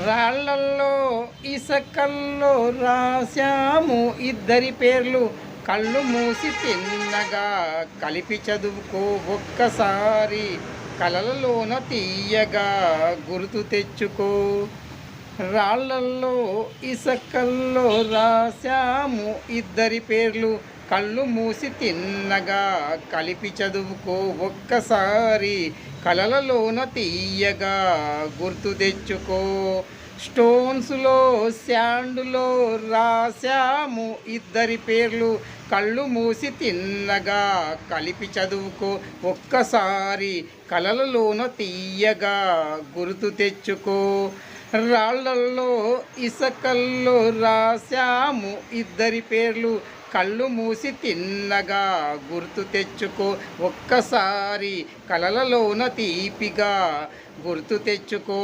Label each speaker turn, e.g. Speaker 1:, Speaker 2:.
Speaker 1: రాళ్ళల్లో ఇసకల్లో రాశాము ఇద్దరి పేర్లు, కళ్ళు మూసి తిన్నగా కలిపి చదువుకో ఒక్కసారి, కలలలోన తీయగా గుర్తు తెచ్చుకో. రాళ్ళల్లో ఇసకల్లో రాశాము ఇద్దరి పేర్లు, కళ్ళు మూసి తిన్నగా కలిపి చదువుకో ఒక్కసారి, కలలలోన తీయగా గుర్తు తెచ్చుకో. స్టోన్స్లో శాండులో రాశాము ఇద్దరి పేర్లు, కళ్ళు మూసి తిన్నగా కలిపి చదువుకో ఒక్కసారి, కలలలోన తీయగా గుర్తు తెచ్చుకో. రాళ్ళల్లో ఇసకల్లో రాశాము ఇద్దరి పేర్లు, కళ్ళు మూసి తిన్నగా గుర్తు తెచ్చుకో ఒక్కసారి, కలలలోన తీపిగా గుర్తు తెచ్చుకో.